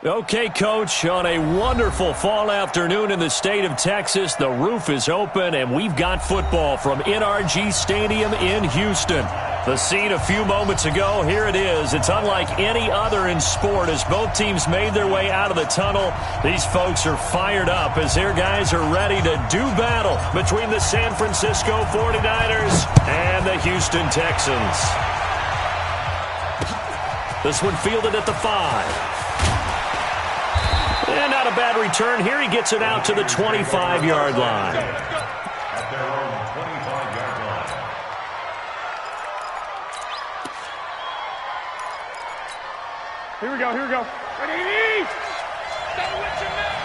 Okay, Coach, on a wonderful fall afternoon in the state of Texas, the roof is open, and we've got football from NRG Stadium in Houston. The scene a few moments ago, here it is. It's unlike any other in sport as both teams made their way out of the tunnel. These folks are fired up as their guys are ready to do battle between the San Francisco 49ers and the Houston Texans. This one fielded at the 5. And not a bad return here. He gets it out to the 25-yard line. At their own 25-yard line. Here we go, here we go. Ready? Stay with your man.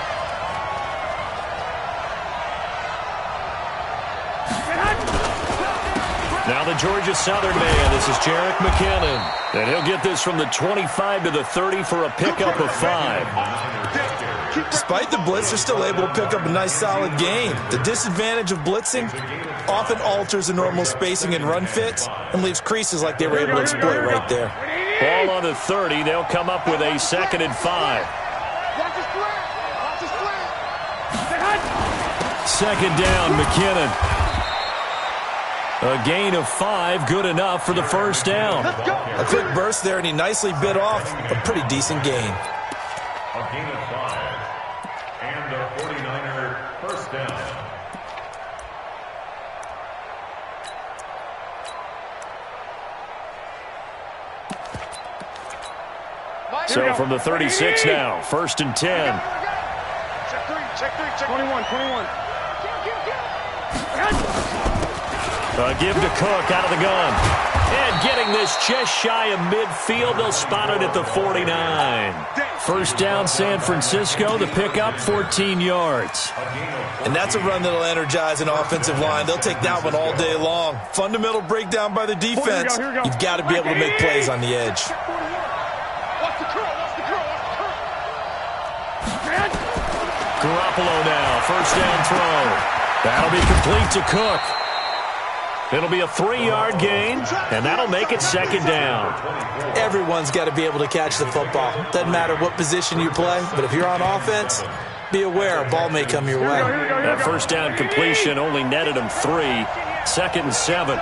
Now the Georgia Southern man. This is Jerick McKinnon. And he'll get this from the 25 to the 30 for a pickup of 5. Despite the blitz, they're still able to pick up a nice solid gain. The disadvantage of blitzing often alters the normal spacing and run fits and leaves creases like they were able to exploit right there. Ball on the 30. They'll come up with a 2nd and 5. Second down, McKinnon. A gain of 5, good enough for the first down. A quick burst there, and he nicely bit off a pretty decent gain. A gain of 5. And the 49er first down. So from the 36 now, 1st and 10. Check 3, 21. Give to Cook out of the gun. And getting this just shy of midfield. They'll spot it at the 49. First down, San Francisco. The pickup, 14 yards. And that's a run that'll energize an offensive line. They'll take that one all day long. Fundamental breakdown by the defense. Here we go. You've got to be able to make plays on the edge. Garoppolo now, first down throw. That'll be complete to Cook. It'll be a 3-yard gain, and that'll make it 2nd down. Everyone's got to be able to catch the football. Doesn't matter what position you play, but if you're on offense, be aware a ball may come your way. That first down completion only netted him 3. 2nd and 7.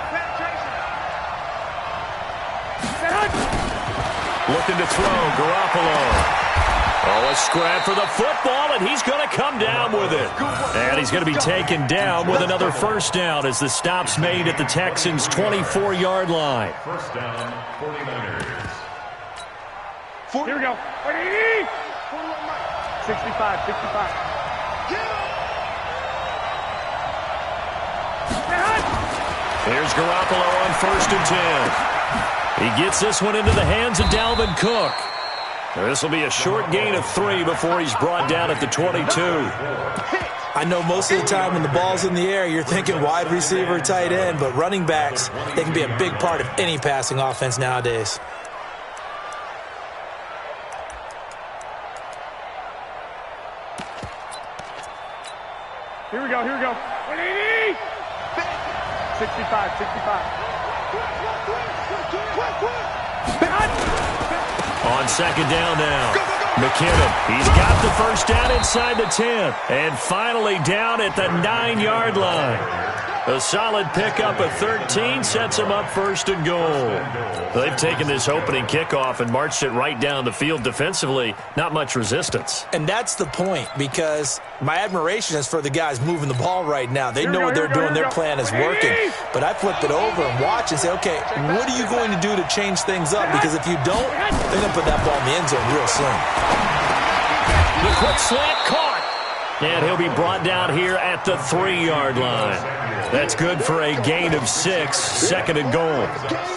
Looking to throw, Garoppolo. Oh, a scrap for the football, and he's going to come down with it. And he's going to be taken down with another first down as the stop's made at the Texans' 24-yard line. First down, 49ers. Here we go. 65. Here's Garoppolo on 1st and 10. He gets this one into the hands of Dalvin Cook. This will be a short gain of 3 before he's brought down at the 22. I know most of the time when the ball's in the air, you're thinking wide receiver, tight end, but running backs, they can be a big part of any passing offense nowadays. Here we go. 65. On 2nd down now, McKinnon. He's got the first down inside the 10. And finally down at the 9-yard line. A solid pickup of 13 sets him up 1st and goal. They've taken this opening kickoff and marched it right down the field defensively. Not much resistance. And that's the point, because my admiration is for the guys moving the ball right now. They know what they're doing. Their plan is working. But I flip it over and watch and say, okay, what are you going to do to change things up? Because if you don't, they're going to put that ball in the end zone real soon. The quick slant caught. And he'll be brought down here at the 3-yard line. That's good for a gain of 6, 2nd and goal.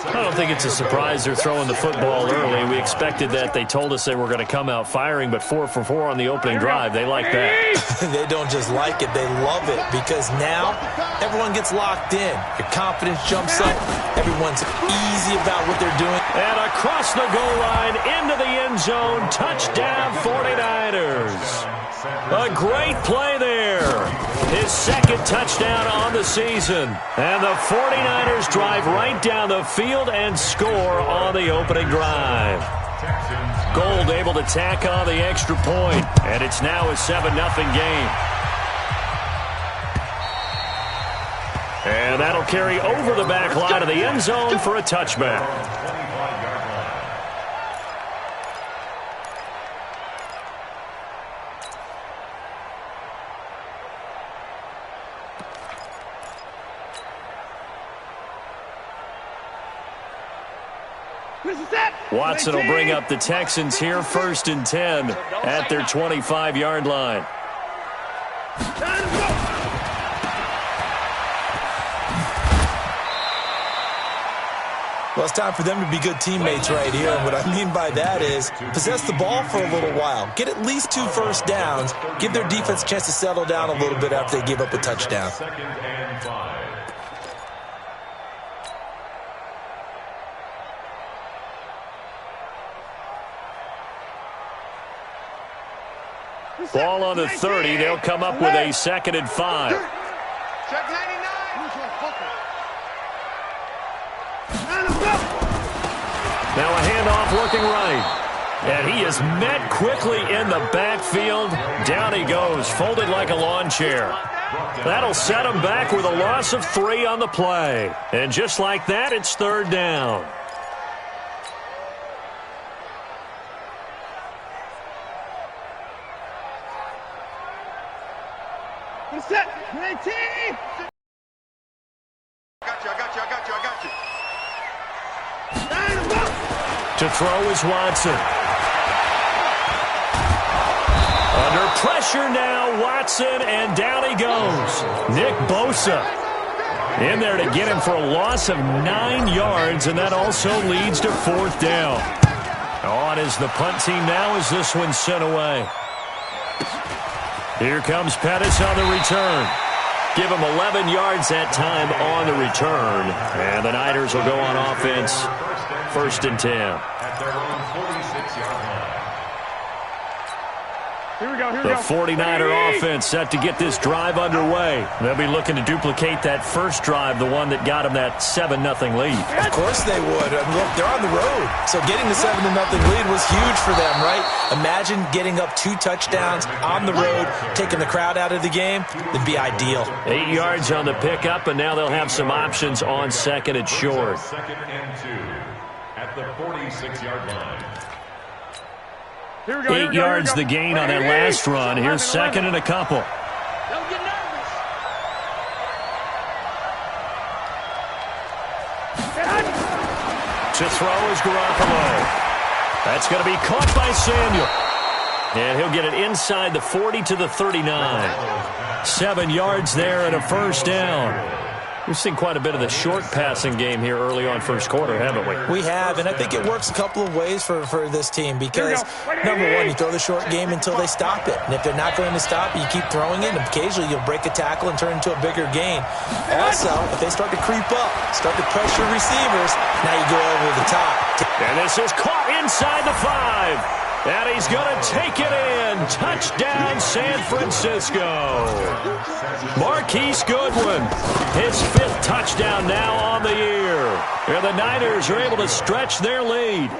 I don't think it's a surprise they're throwing the football early. We expected that. They told us they were going to come out firing, but 4 for 4 on the opening drive. They like that. They don't just like it, they love it, because now everyone gets locked in. Your confidence jumps up. Everyone's easy about what they're doing. And across the goal line, into the end zone, touchdown 49ers. A great play there. His 2nd touchdown on the season. And the 49ers drive right down the field and score on the opening drive. Gold able to tack on the extra point, and it's now a 7-0 game. And that'll carry over the back line of the end zone for a touchback. Watson will bring up the Texans here, 1st and 10 at their 25-yard line. Well, it's time for them to be good teammates right here. And what I mean by that is possess the ball for a little while. Get at least 2 first downs. Give their defense a chance to settle down a little bit after they give up a touchdown. 2nd and 5. Ball on the 30. They'll come up with a 2nd and 5. Check 99. Now a handoff looking right. And he is met quickly in the backfield. Down he goes, folded like a lawn chair. That'll set him back with a loss of 3 on the play. And just like that, it's 3rd down. Set. 19. I got you. To throw is Watson. Under pressure now, Watson, and down he goes. Nick Bosa in there to get him for a loss of 9 yards, and that also leads to 4th down. On is the punt team now as this one's sent away. Here comes Pettis on the return. Give him 11 yards that time on the return. And the Niners will go on offense. 1st and 10. At their own 46-yard line. Here we go. The 49er offense set to get this drive underway. They'll be looking to duplicate that first drive, the one that got them that 7-0 lead. Of course they would. I mean, look, they're on the road. So getting the 7-0 lead was huge for them, right? Imagine getting up 2 touchdowns on the road, taking the crowd out of the game. That'd be ideal. 8 yards on the pickup, and now they'll have some options on 2nd and short. 2nd and 2 at the 46-yard line. 8 yards the gain on that last run. Here's 2nd and a couple. Don't get nervous. To throw is Garoppolo. That's going to be caught by Samuel. And he'll get it inside the 40 to the 39. 7 yards there and a 1st down. We've seen quite a bit of the short passing game here early on 1st quarter, haven't we? We have, and I think it works a couple of ways for this team because, number one, you throw the short game until they stop it. And if they're not going to stop it, you keep throwing it, and occasionally you'll break a tackle and turn it into a bigger gain. Also, if they start to creep up, start to pressure receivers, now you go over the top. And this is caught inside the 5. And he's going to take it in. Touchdown, San Francisco. Marquise Goodwin, his 5th touchdown now on the year. And the Niners are able to stretch their lead.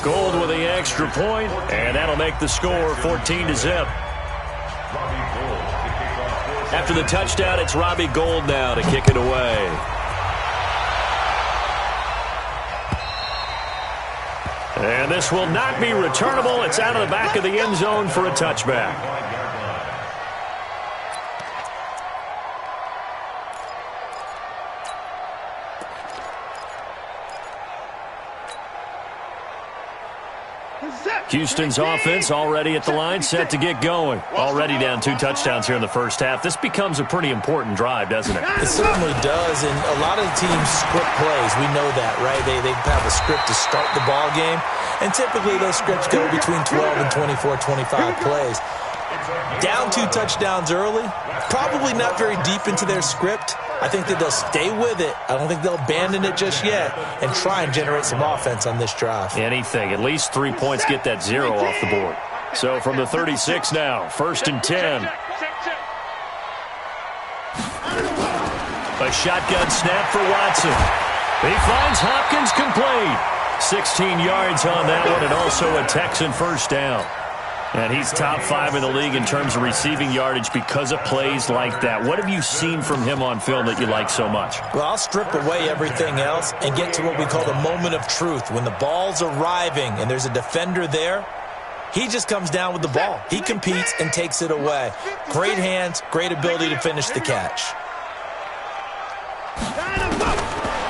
Gold with the extra point, and that'll make the score 14-0. After the touchdown, it's Robbie Gould now to kick it away. And this will not be returnable. It's out of the back of the end zone for a touchback. Houston's offense already at the line, set to get going. Already down 2 touchdowns here in the 1st half. This becomes a pretty important drive, doesn't it? It certainly does, and a lot of the teams script plays. We know that, right? They have a script to start the ball game, and typically those scripts go between 12 and 24, 25 plays. Down 2 touchdowns early, probably not very deep into their script. I think that they'll stay with it. I don't think they'll abandon it just yet and try and generate some offense on this drive. Anything. At least 3 points get that 0 off the board. So from the 36 now, 1st and 10. A shotgun snap for Watson. He finds Hopkins complete. 16 yards on that one, and also a Texan first down. And he's top 5 in the league in terms of receiving yardage because of plays like that. What have you seen from him on film that you like so much? Well, I'll strip away everything else and get to what we call the moment of truth. When the ball's arriving and there's a defender there, he just comes down with the ball. He competes and takes it away. Great hands, great ability to finish the catch.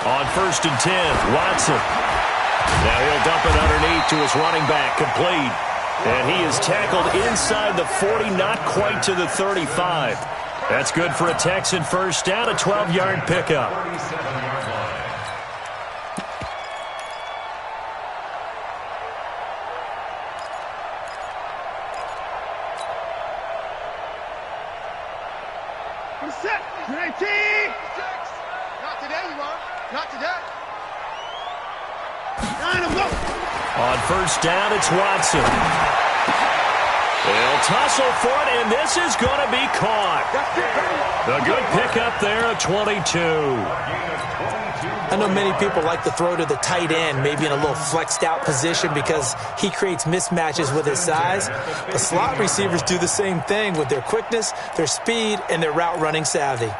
On 1st and 10, Watson. Now he'll dump it underneath to his running back, complete. And he is tackled inside the 40, not quite to the 35. That's good for a Texan first down, a 12-yard pickup. Set. 19. Not today, you are. Not today. On 1st down, it's Watson. They'll tussle for it, and this is going to be caught. A good pickup there of 22. I know many people like to throw to the tight end, maybe in a little flexed out position because he creates mismatches with his size. But slot receivers do the same thing with their quickness, their speed, and their route running savvy.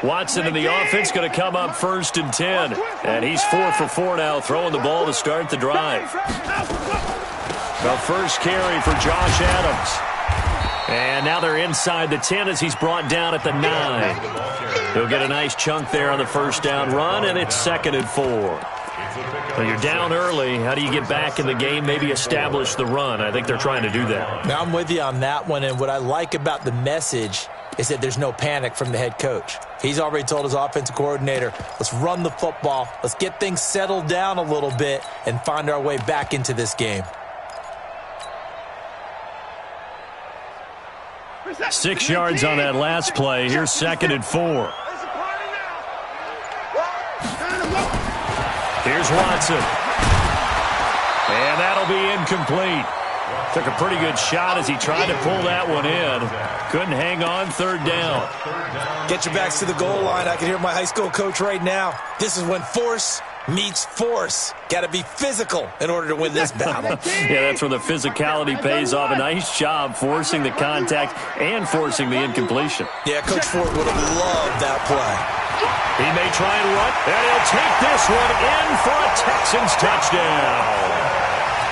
Watson in the offense going to come up 1st and 10. And he's 4 for 4 now, throwing the ball to start the drive. The first carry for Josh Adams. And now they're inside the 10 as he's brought down at the 9. He'll get a nice chunk there on the first down run, and it's 2nd and 4. Well, you're down early. How do you get back in the game, maybe establish the run? I think they're trying to do that. Now, I'm with you on that one, and what I like about the message is that there's no panic from the head coach. He's already told his offensive coordinator, let's run the football, let's get things settled down a little bit and find our way back into this game. 6 yards on that last play. Here's 2nd and 4. Here's Watson. And that'll be incomplete. Took a pretty good shot as he tried to pull that one in. Couldn't hang on, 3rd down. Get your backs to the goal line. I can hear my high school coach right now. This is when force meets force. Got to be physical in order to win this battle. Yeah, that's where the physicality pays off. A nice job forcing the contact and forcing the incompletion. Yeah, Coach Ford would have loved that play. He may try and run, and he'll take this one in for a Texans touchdown.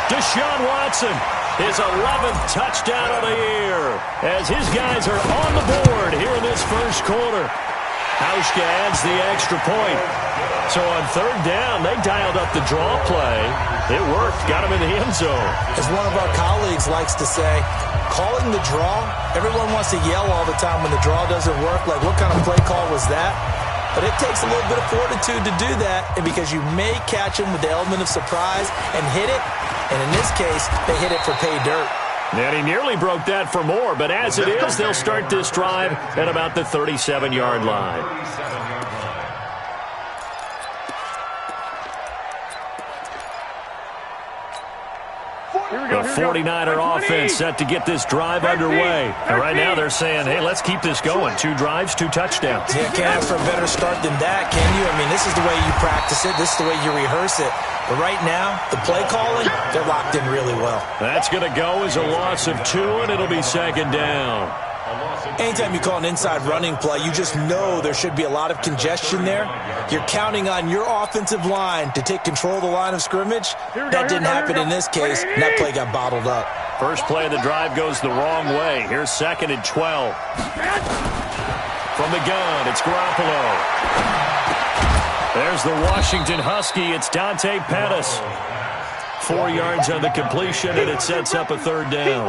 Deshaun Watson, his 11th touchdown of the year, as his guys are on the board here in this first quarter. Hauschka adds the extra point. So on 3rd down, they dialed up the draw play. It worked, got him in the end zone. As one of our colleagues likes to say, calling the draw, everyone wants to yell all the time when the draw doesn't work, like what kind of play call was that? But it takes a little bit of fortitude to do that, and because you may catch him with the element of surprise and hit it, and in this case, they hit it for pay dirt. And he nearly broke that for more, but as it is, they'll start this drive at about the 37-yard line. The 49er offense set to get this drive underway. And right now they're saying, hey, let's keep this going. 2 drives, 2 touchdowns. Yeah, can't ask for a better start than that, can you? I mean, this is the way you practice it. This is the way you rehearse it. But right now, the play calling, they're locked in really well. That's going to go as a loss of 2, and it'll be 2nd down. Anytime you call an inside running play, you just know there should be a lot of congestion there. You're counting on your offensive line to take control of the line of scrimmage. That didn't happen in this case, and that play got bottled up. First play of the drive goes the wrong way. Here's 2nd and 12. From the gun, it's Garoppolo. There's the Washington Husky. It's Dante Pettis. 4 yards on the completion, and it sets up a 3rd down.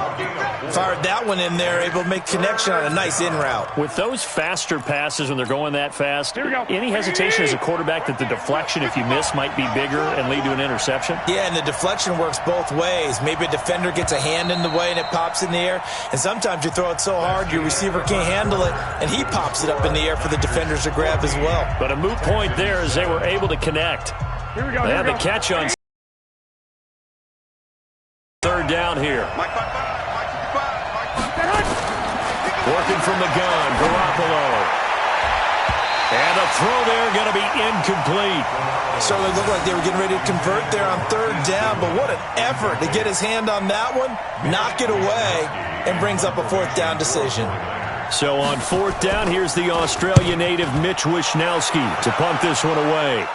Fired that one in there, able to make connection on a nice in route. With those faster passes when they're going that fast, any hesitation as a quarterback that the deflection, if you miss, might be bigger and lead to an interception? Yeah, and the deflection works both ways. Maybe a defender gets a hand in the way and it pops in the air, and sometimes you throw it so hard your receiver can't handle it, and he pops it up in the air for the defenders to grab as well. But a moot point there as they were able to connect. They had the catch on 3rd down here. 4 working from the gun. Garoppolo. And the throw there going to be incomplete. Certainly looked like they were getting ready to convert there on third down, but what an effort to get his hand on that one, knock it away, and brings up a fourth down decision. So on fourth down, here's the Australia native Mitch Wishnowski to punt this one away.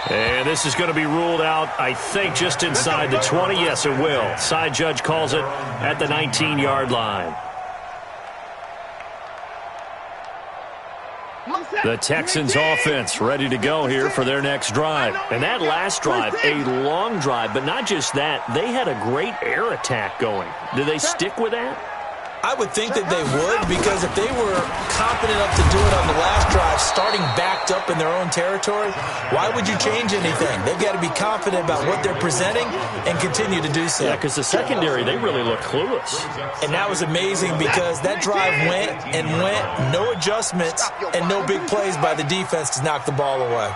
And this is going to be ruled out, I think, just inside the 20. Yes, it will. Side judge calls it at the 19-yard line. The Texans offense ready to go here for their next drive. And that last drive, a long drive, but not just that. They had a great air attack going. Do they stick with that? I would think that they would, because if they were confident enough to do it on the last drive, starting backed up in their own territory, why would you change anything? They've got to be confident about what they're presenting and continue to do so. Yeah, because the secondary, they really look clueless. And that was amazing because that drive went and went, no adjustments and no big plays by the defense to knock the ball away.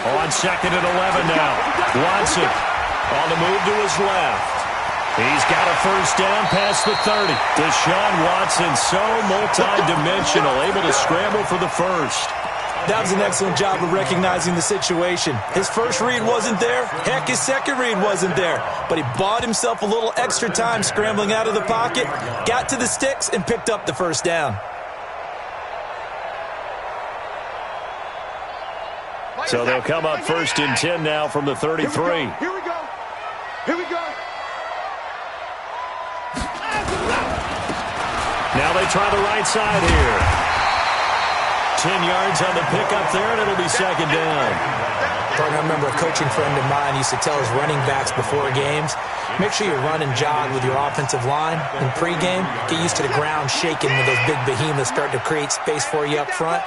On second and 11 now. Watson on the move to his left. He's got a first down past the 30. Deshaun Watson, so multi-dimensional, able to scramble for the first. That was an excellent job of recognizing the situation. His first read wasn't there. Heck, his second read wasn't there. But he bought himself a little extra time scrambling out of the pocket, got to the sticks, and picked up the first down. So they'll come up first and 10 now from the 33. Here we go. Here we go. Now they try the right side here. 10 yards on the pickup there, and it'll be second down. I remember a coaching friend of mine used to tell his running backs before games, make sure you run and jog with your offensive line in pregame. Get used to the ground shaking when those big behemoths start to create space for you up front.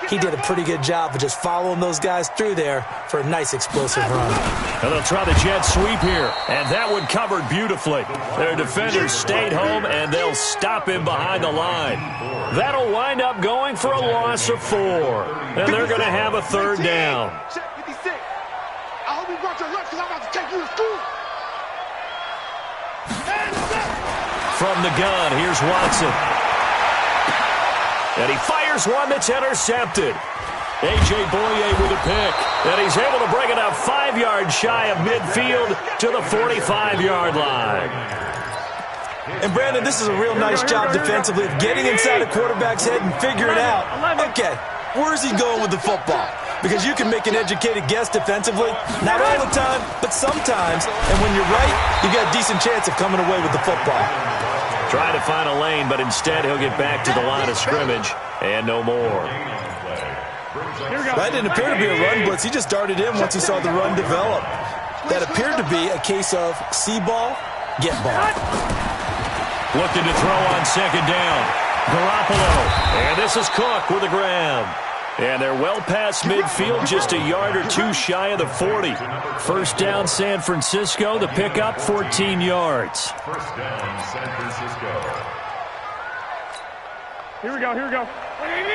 He did a pretty good job of just following those guys through there for a nice explosive run. And they'll try the jet sweep here, and that one covered beautifully. Their defenders stayed home, and they'll stop him behind the line. That'll wind up going for a loss of 4, and they're going to have a third down. I hope you brought your lunch because I'm about to take you to school. From the gun, here's Watson. And he fires one that's intercepted. A.J. Boye with a pick. And he's able to bring it up 5 yards shy of midfield to the 45-yard line. And, Brandon, this is a real nice job defensively of getting inside a quarterback's head and figuring out, okay, where's he going with the football? Because you can make an educated guess defensively, not all the time, but sometimes. And when you're right, you got a decent chance of coming away with the football. Try to find a lane, but instead he'll get back to the line of scrimmage and no more. That didn't appear to be a run blitz. He just darted in once he saw the run develop. That appeared to be a case of see ball, get ball. Looking to throw on second down. Garoppolo. And this is Cook with the grab. And they're well past midfield, just a yard or 2 shy of the 40. First down, San Francisco. The pickup, 14 yards. First down, San Francisco. Here we go. Here we go. I don't even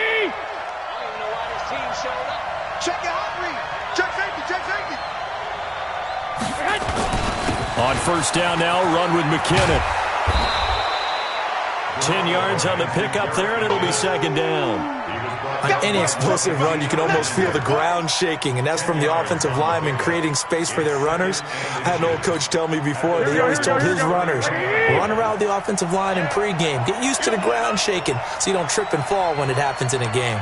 know why this team showed up. Check your hot read. Check safety. Check safety. On first down now, run with McKinnon. 10 yards on the pickup there, and it'll be second down. On any explosive run, you can almost feel the ground shaking, and that's from the offensive linemen creating space for their runners. I had an old coach tell me before that he always told his runners, run around the offensive line in pregame. Get used to the ground shaking so you don't trip and fall when it happens in a game.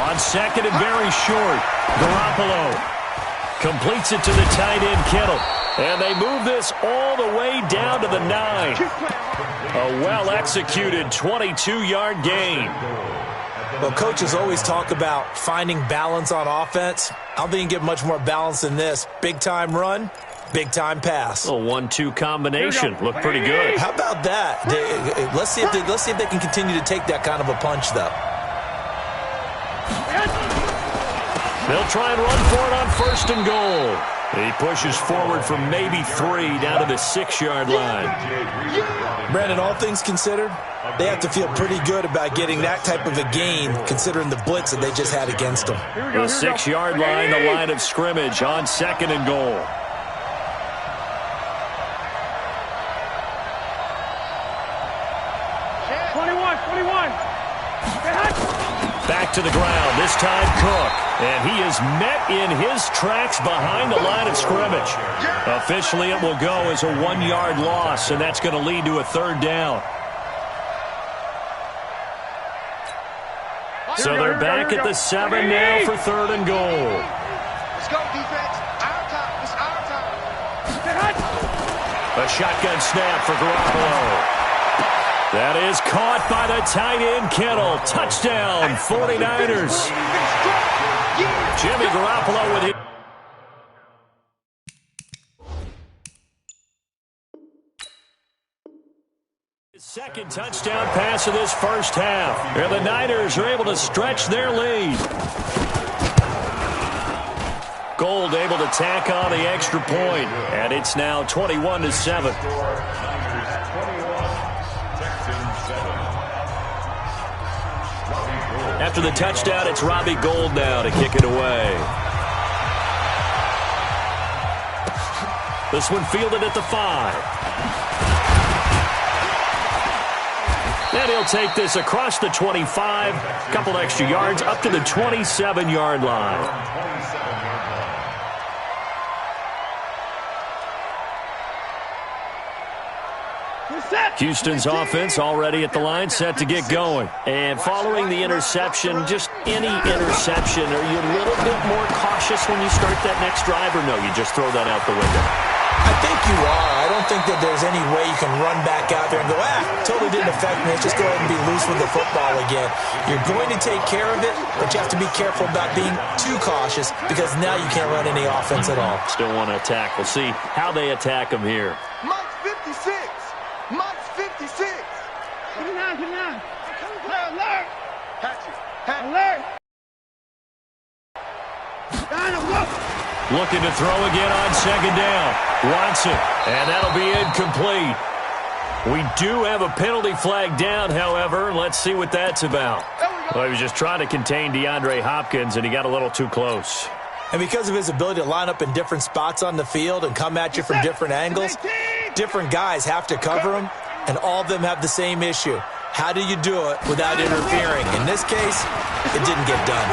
On second and very short, Garoppolo completes it to the tight end, Kittle. And they move this all the way down to the 9. A well-executed 22-yard gain. Well, coaches always talk about finding balance on offense. I don't think you can get much more balance than this. Big-time run, big-time pass. A 1-2 combination. Looked pretty good. How about that? Let's see if they can continue to take that kind of a punch, though. They'll try and run for it on first and goal. He pushes forward from maybe 3 down to the 6-yard line. Brandon, all things considered, they have to feel pretty good about getting that type of a gain considering the blitz that they just had against them. The 6-yard line, the line of scrimmage on second and goal. 21. Back to the ground, this time Cook. And he is met in his tracks behind the line of scrimmage. Officially, it will go as a 1-yard loss, and that's going to lead to a third down. So they're back at the 7 now for 3rd and goal. Let's go, defense. Our time. It's our time. A shotgun snap for Garoppolo. That is caught by the tight end, Kittle. Touchdown, 49ers. Jimmy Garoppolo with it. His second touchdown pass of this first half. And the Niners are able to stretch their lead. Gold able to tack on the extra point. And it's now 21-7. After the touchdown, it's Robbie Gould now to kick it away. This one fielded at the 5. And he'll take this across the 25, a couple extra yards, up to the 27-yard line. Houston's offense already at the line, set to get going. And following the interception, just any interception, are you a little bit more cautious when you start that next drive, or no, you just throw that out the window? I think you are. I don't think that there's any way you can run back out there and go, totally didn't affect me. Let's just go ahead and be loose with the football again. You're going to take care of it, but you have to be careful about being too cautious because now you can't run any offense at all. Still want to attack. We'll see how they attack him here. Mike 56. Mike 56. 59, 59. Alert. Hatchet. Alert. Looking to throw again on second down. Watson, and that'll be incomplete. We do have a penalty flag down, however. Let's see what that's about. Well, he was just trying to contain DeAndre Hopkins, and he got a little too close. And because of his ability to line up in different spots on the field and come at you from different angles, different guys have to cover him, and all of them have the same issue. How do you do it without interfering? In this case, it didn't get done.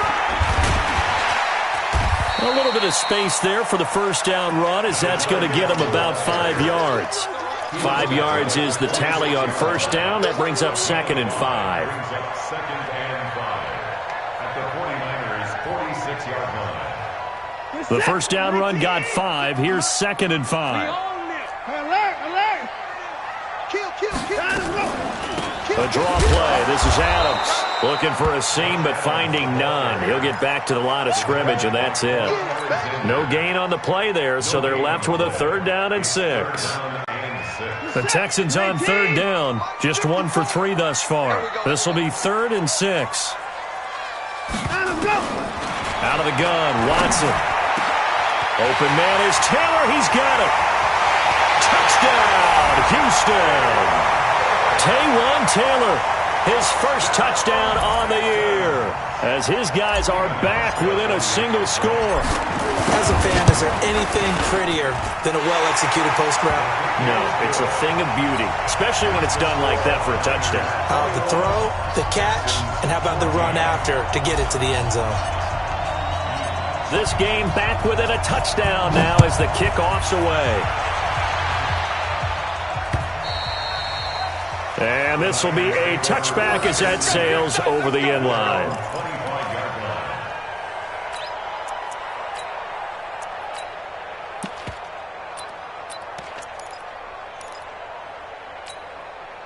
A little bit of space there for the first down run, as that's going to get him about 5 yards. 5 yards is the tally on first down. That brings up 2nd and 5. Second and 5 at the 49ers' 46-yard line. The first down run got 5. Here's 2nd and 5. Alert. Kill. A draw play. This is Adams. Looking for a seam, but finding none. He'll get back to the line of scrimmage, and that's it. No gain on the play there, so they're left with a 3rd down and 6. The Texans on 3rd down. Just 1 for 3 thus far. This will be 3rd and 6. Out of the gun, Watson. Open man is Taylor. He's got it. Touchdown, Houston. Taywan Taylor, his first touchdown on the year, as his guys are back within a single score. As a fan, is there anything prettier than a well-executed post route? No, it's a thing of beauty, especially when it's done like that for a touchdown. The throw, the catch, and how about the run after to get it to the end zone? This game back within a touchdown now as the kickoff's away. And this will be a touchback as that sails over the end line.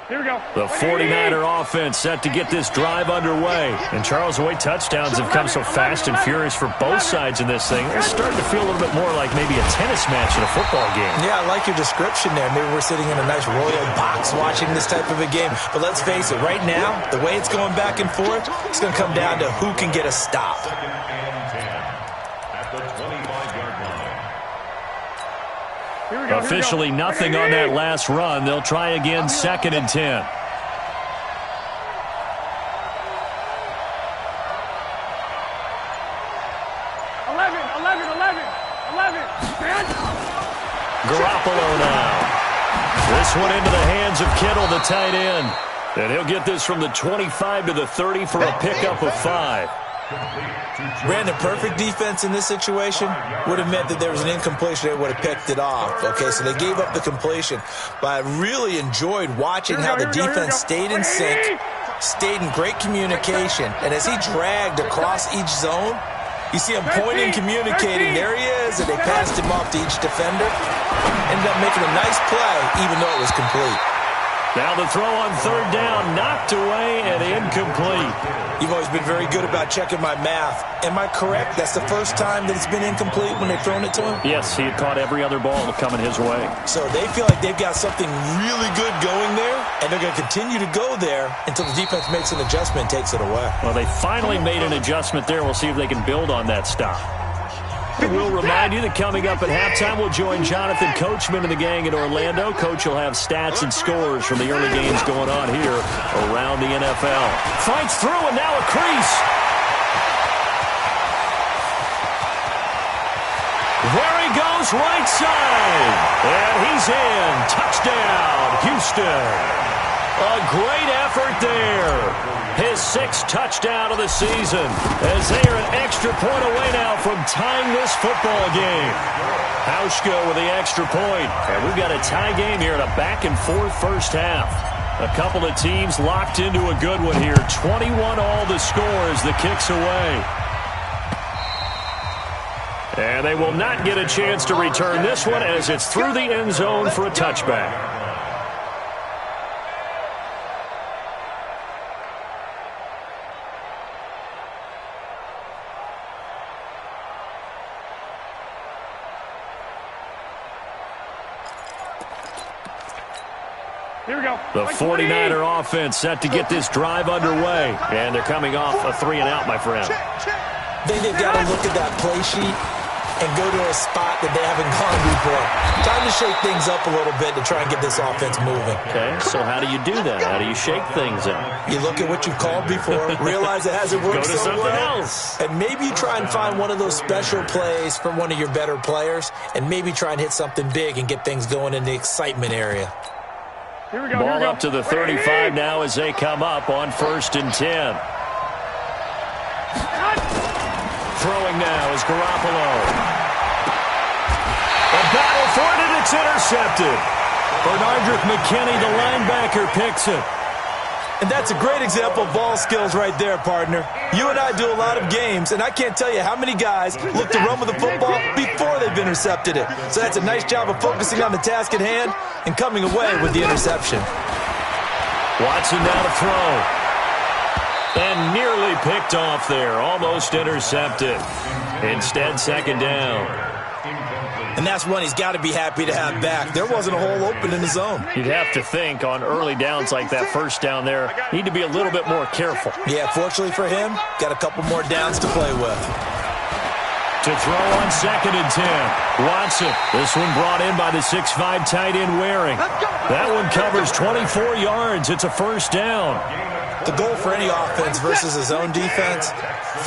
Here we go. The 49er offense set to get this drive underway. And Charles, the way touchdowns have come so fast and furious for both sides in this thing, it's starting to feel a little bit more like maybe a tennis match in a football game. Yeah, I like your description there. Maybe we're sitting in a nice royal box watching this type of a game. But let's face it, right now, the way it's going back and forth, it's going to come down to who can get a stop. Second and 10 at the 25-yard line. Officially nothing on that last run. They'll try again, 2nd and 10. Garoppolo now. This one into the hands of Kittle, the tight end. And he'll get this from the 25 to the 30 for a pickup of 5. Brandon, perfect defense in this situation would have meant that there was an incompletion. They would have picked it off. Okay, so they gave up the completion. But I really enjoyed watching how the defense stayed in sync, stayed in great communication. And as he dragged across each zone, you see him pointing, communicating. There he is, and they passed him off to each defender. Ended up making a nice play, even though it was complete. Now the throw on third down, knocked away and incomplete. You've always been very good about checking my math. Am I correct? That's the first time that it's been incomplete when they've thrown it to him? Yes, he had caught every other ball coming his way. So they feel like they've got something really good going there, and they're going to continue to go there until the defense makes an adjustment and takes it away. Well, they finally made an adjustment there. We'll see if they can build on that stop. We'll remind you that coming up at halftime, we'll join Jonathan Coachman and the gang in Orlando. Coach will have stats and scores from the early games going on here around the NFL. Fights through, and now a crease. There he goes, right side. And he's in. Touchdown, Houston. A great effort there. His 6th touchdown of the season as they are an extra point away now from tying this football game. Hauschka with the extra point. And we've got a tie game here in a back-and-forth first half. A couple of teams locked into a good one here. 21 all the score as the kick's away. And they will not get a chance to return this one as it's through the end zone for a touchback. Here we go. The 49er offense set to get this drive underway. And they're coming off a 3-and-out, my friend. I think they've got to look at that play sheet and go to a spot that they haven't gone before. Time to shake things up a little bit to try and get this offense moving. Okay, so how do you do that? How do you shake things up? You look at what you've called before, realize it hasn't worked Go to so something well, else. and maybe you try and find one of those special plays from one of your better players, and maybe try and hit something big and get things going in the excitement area. Here we go. Ball up to the 35 now as they come up on 1st and 10. Throwing now is Garoppolo. A battle for it, and it's intercepted. Bernardrick McKinney, the linebacker, picks it. And that's a great example of ball skills right there, partner. You and I do a lot of games, and I can't tell you how many guys look to run with the football before they've intercepted it. So that's a nice job of focusing on the task at hand and coming away with the interception. Watson now to throw. And nearly picked off there. Almost intercepted. Instead, 2nd down. And that's one he's got to be happy to have back. There wasn't a hole open in the zone. You'd have to think on early downs like that, 1st down there, need to be a little bit more careful. Yeah, fortunately for him, got a couple more downs to play with. To throw on 2nd and 10. Watson. This one brought in by the 6'5" tight end Waring. That one covers 24 yards. It's a 1st down. The goal for any offense versus a zone defense,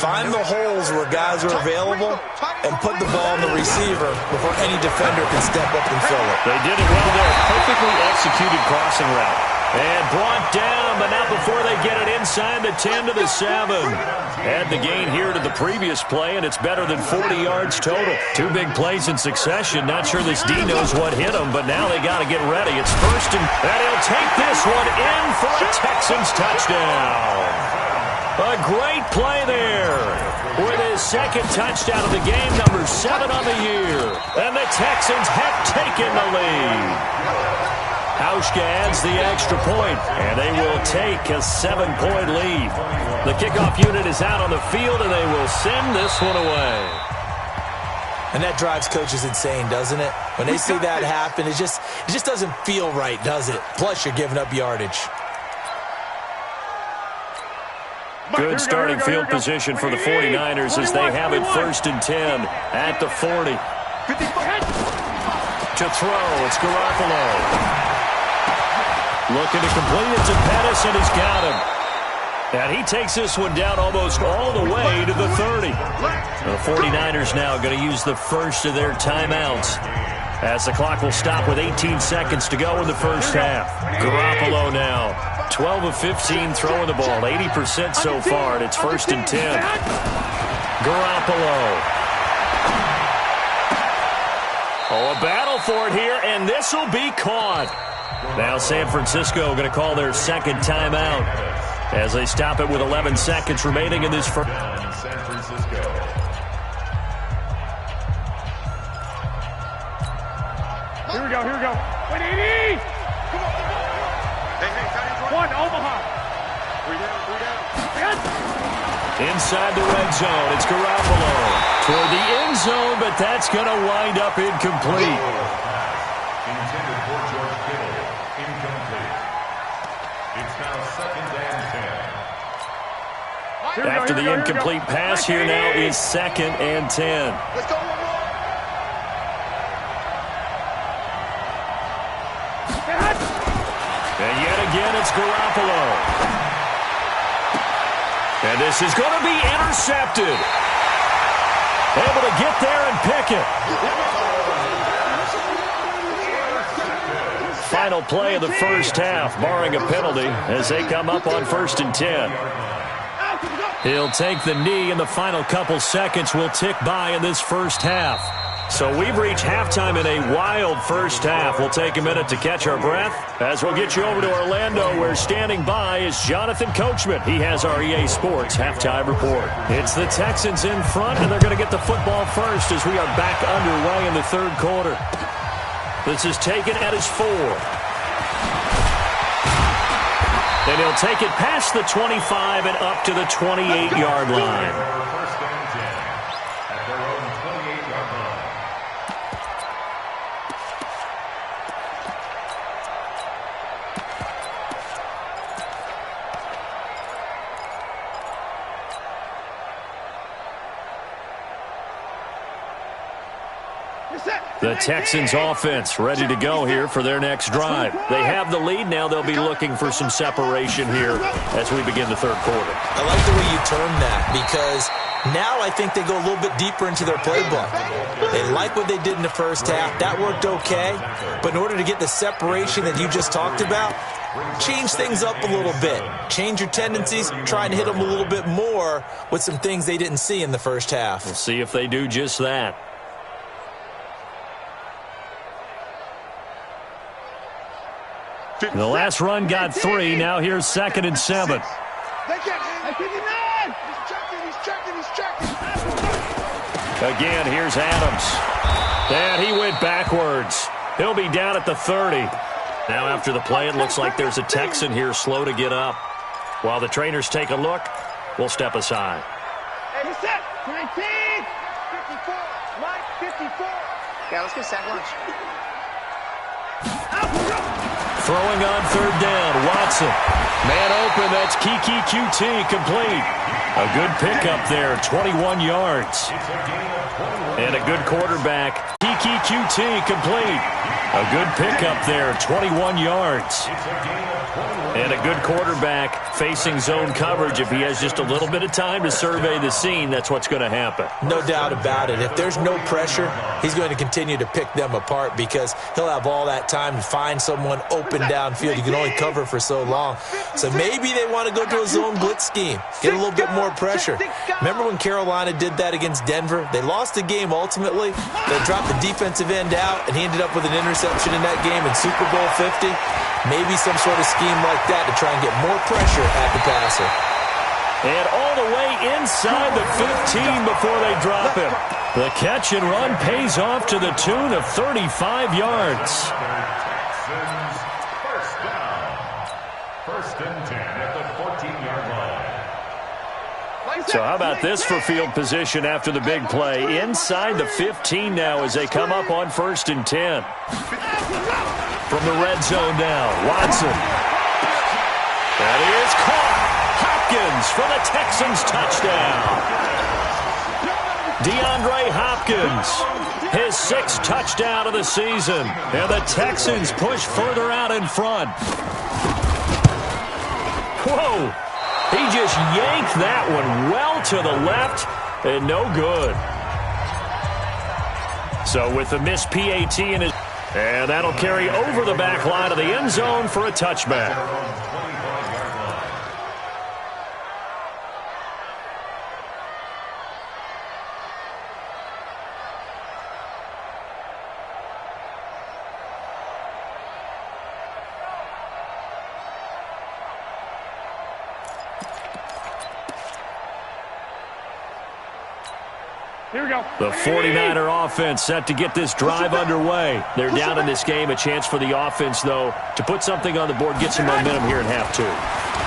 find the holes where guys are available and put the ball in the receiver before any defender can step up and fill it. They did it well there. Perfectly executed crossing route. And brought down, but not before they get it inside the 10 to the 7. Add the gain here to the previous play, and it's better than 40 yards total. 2 big plays in succession. Not sure this D knows what hit him, but now they got to get ready. It's 1st, and he'll take this one in for a Texans touchdown. A great play there with his 2nd touchdown of the game, number 7 on the year. And the Texans have taken the lead. Hauschka adds the extra point, and they will take a 7-point lead. The kickoff unit is out on the field, and they will send this one away. And that drives coaches insane, doesn't it? When they see that happen, it just doesn't feel right, does it? Plus, you're giving up yardage. Good starting field position for the 49ers as they have it 1st and 10 at the 40. To throw, it's Garoppolo. Looking to complete it to Pettis, and he's got him. And he takes this one down almost all the way to the 30. The 49ers now going to use the first of their timeouts. As the clock will stop with 18 seconds to go in the first half. Garoppolo now. 12 of 15 throwing the ball. 80% so far, and it's 1st and 10. Garoppolo. Oh, a battle for it here, and this will be caught. Now San Francisco going to call their second timeout as they stop it with 11 seconds remaining in this first. San Francisco. Here we go, here we go. 180! One, Omaha. Three down. Inside the red zone, it's Garoppolo toward the end zone, but that's going to wind up incomplete. Intended for George Kittle. Incomplete. It's now 2nd and 10. After the incomplete pass here now is 2nd and 10. Let's go one more. And yet again, it's Garoppolo. And this is going to be intercepted. Able to get there and pick it. Final play of the first half, barring a penalty, as they come up on 1st and 10. He'll take the knee, and the final couple seconds will tick by in this first half. So we've reached halftime in a wild first half. We'll take a minute to catch our breath as we'll get you over to Orlando, where standing by is Jonathan Coachman. He has our EA Sports halftime report. It's the Texans in front, and they're going to get the football first as we are back underway in the third quarter. This is taken at his 4. And he'll take it past the 25 and up to the 28-yard line. First and 10 at their own 28-yard line. The Texans offense ready to go here for their next drive. They have the lead. Now they'll be looking for some separation here as we begin the third quarter. I like the way you term that, because now I think they go a little bit deeper into their playbook. They like what they did in the first half. That worked okay. But in order to get the separation that you just talked about, change things up a little bit. Change your tendencies. Try and hit them a little bit more with some things they didn't see in the first half. We'll see if they do just that. The last run got 3. Now here's 2nd and 7. Again, here's Adams. And he went backwards. He'll be down at the 30. Now after the play, it looks like there's a Texan here slow to get up. While the trainers take a look, we'll step aside. 19, 54, Mike, 54. Yeah, let's get sack lunch. Throwing on 3rd down, Watson. Man open, that's Kiki QT, complete. A good pickup there, 21 yards. And a good quarterback, Kiki QT, complete. A good pickup there, 21 yards. And a good quarterback facing zone coverage. If he has just a little bit of time to survey the scene, that's what's going to happen. No doubt about it. If there's no pressure, he's going to continue to pick them apart because he'll have all that time to find someone open downfield. You can only cover for so long. So maybe they want to go to a zone blitz scheme, get a little bit more pressure. Remember when Carolina did that against Denver? They lost the game ultimately. They dropped the defensive end out, and he ended up with an interception in that game in Super Bowl 50. Maybe some sort of scheme like that to try and get more pressure at the passer. And all the way inside the 15 before they drop him. The catch and run pays off to the tune of 35 yards. Texans first down. 1st and 10 at the 14-yard line. So how about this for field position after the big play? Inside the 15 now as they come up on 1st and 10. From the red zone now, Watson. That is caught. Hopkins for the Texans touchdown. DeAndre Hopkins, his 6th touchdown of the season. And the Texans push further out in front. Whoa. He just yanked that one well to the left and no good. So with the missed PAT in his... And that'll carry over the back line of the end zone for a touchback. Here we go. The 49er offense set to get this drive underway. They're down in this game. A chance for the offense, though, to put something on the board, get some momentum here in half two.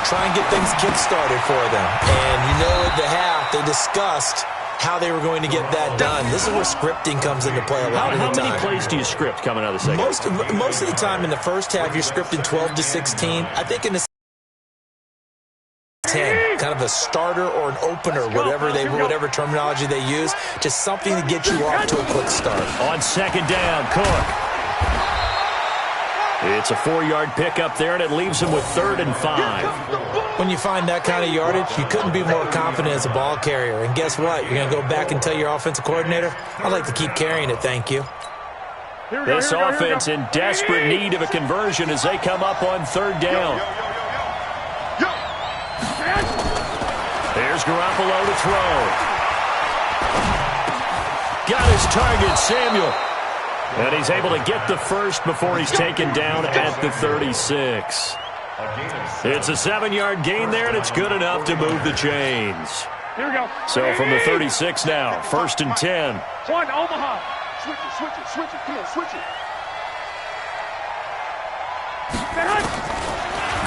Try and get things kick-started for them. And you know at the half, they discussed how they were going to get that done. This is where scripting comes into play a lot of the time. How many plays do you script coming out of the second? Most of the time in the first half, you're scripting 12 to 16. I think in the 10, kind of a starter or an opener, whatever terminology they use, just something to get you off to a quick start. On second down, Cook. It's a 4-yard pickup there, and it leaves him with 3rd and 5. When you find that kind of yardage, you couldn't be more confident as a ball carrier. And guess what? You're going to go back and tell your offensive coordinator, I'd like to keep carrying it, thank you. This offense in desperate need of a conversion as they come up on 3rd down. There's Garoppolo to throw. Got his target, Samuel. And he's able to get the first before he's taken down at the 36. It's a 7-yard gain there, and it's good enough to move the chains. Here we go. So from the 36 now, 1st and 10. One, Omaha. Switch it. Come on, switch it.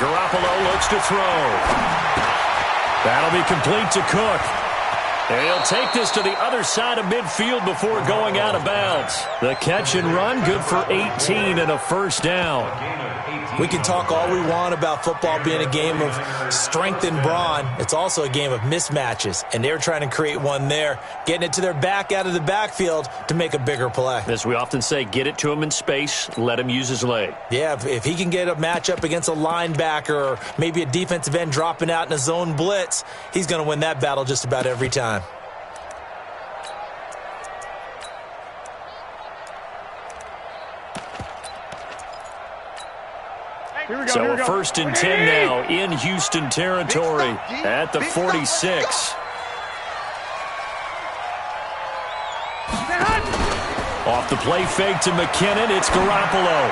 Garoppolo looks to throw. That'll be complete to Cook. And he'll take this to the other side of midfield before going out of bounds. The catch and run, good for 18 and a 1st down. We can talk all we want about football being a game of strength and brawn. It's also a game of mismatches, and they're trying to create one there, getting it to their back out of the backfield to make a bigger play. As we often say, get it to him in space, let him use his leg. Yeah, if he can get a matchup against a linebacker or maybe a defensive end dropping out in a zone blitz, he's going to win that battle just about every time. So 1st and 10 now in Houston territory at the 46. Off the play fake to McKinnon, it's Garoppolo.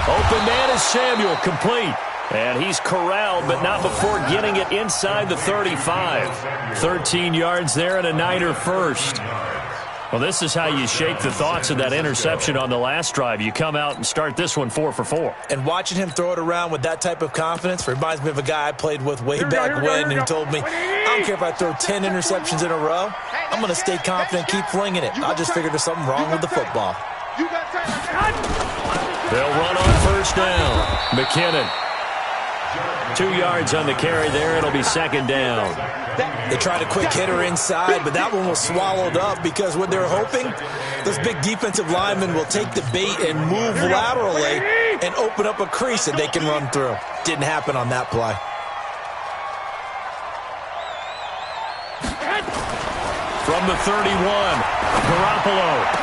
Open man is Samuel, complete. And he's corralled, but not before getting it inside the 35. 13 yards there and a Niner first. Well, this is how you shake the thoughts of that interception on the last drive. You come out and start this one 4 for 4. And watching him throw it around with that type of confidence reminds me of a guy I played with way back when who told me, I don't care if I throw 10 interceptions in a row. I'm going to stay confident, keep flinging it. I just figured there's something wrong with the football. They'll run on 1st down. McKinnon. 2 yards on the carry there. It'll be 2nd down. They tried a quick hitter inside, but that one was swallowed up because what they're hoping, those big defensive linemen will take the bait and move laterally and open up a crease that they can run through. Didn't happen on that play. From the 31, Garoppolo.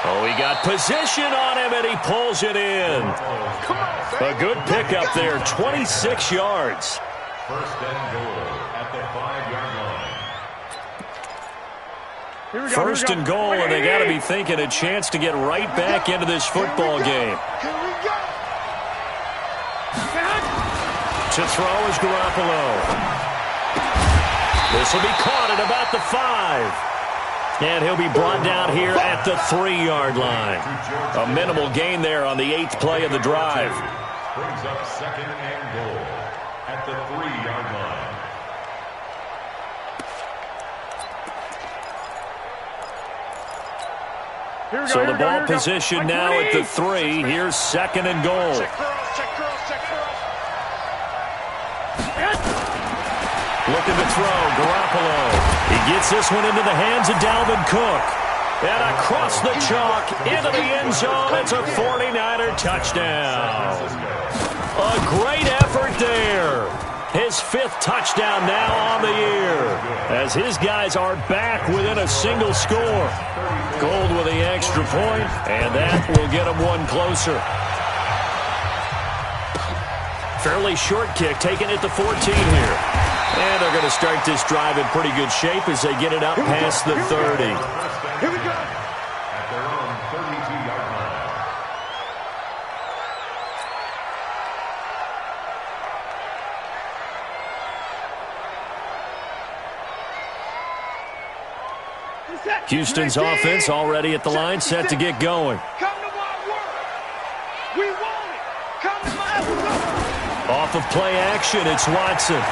Oh, he got position on him, and he pulls it in. A good pickup there, 26 yards. 1st and goal at the 5-yard line. 1st and goal, and they got to be thinking a chance to get right back into this football game. To throw is Garoppolo. This will be caught at about the 5. And he'll be brought down here at the 3-yard line. A minimal gain there on the 8th play of the drive. Brings up 2nd and goal at the 3-yard line. So the ball position now at the 3. Here's 2nd and goal. Looking to throw, Garoppolo. He gets this one into the hands of Dalvin Cook. And across the chalk, into the end zone. It's a 49er touchdown. A great effort there. His 5th touchdown now on the year, as his guys are back within a single score. Gold with the extra point, and that will get them one closer. Fairly short kick, taken at the 14 here. And they're going to start this drive in pretty good shape as they get it up past the 30. Here we go. At their own 32-yard line. Houston's offense already at the line, set to get going. Come to my work. We want it. Come to my work. Off of play action, it's Watson.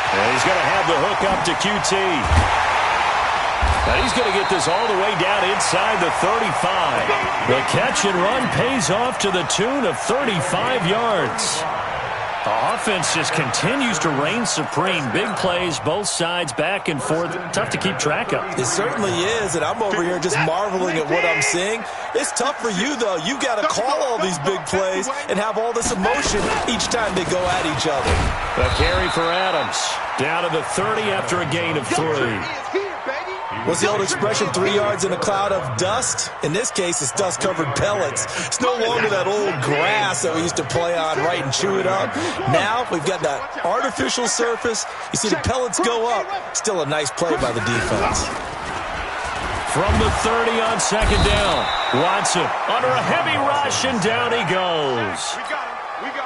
And he's going to have the hook up to QT. And he's going to get this all the way down inside the 35. The catch and run pays off to the tune of 35 yards. The offense just continues to reign supreme. Big plays, both sides, back and forth. Tough to keep track of. It certainly is, and I'm over here just marveling at what I'm seeing. It's tough for you, though. You got to call all these big plays and have all this emotion each time they go at each other. The carry for Adams. Down to the 30 after a gain of 3. What's the old expression, 3 yards in a cloud of dust? In this case, it's dust-covered pellets. It's no longer that old grass that we used to play on, right, and chew it up. Now we've got that artificial surface. You see the pellets go up. Still a nice play by the defense. From the 30 on second down, Watson under a heavy rush, and down he goes.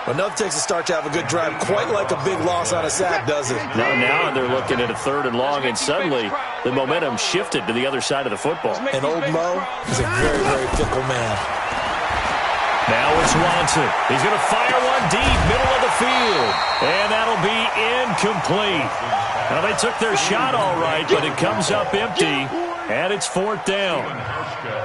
But nothing takes a start to have a good drive, quite like a big loss on a sack, does it? Now they're looking at a 3rd and long, and suddenly the momentum shifted to the other side of the football. And old Mo is a very, very fickle man. Now it's Watson. He's going to fire one deep, middle of the field. And that'll be incomplete. Now, they took their shot all right, but it comes up empty, and it's 4th down.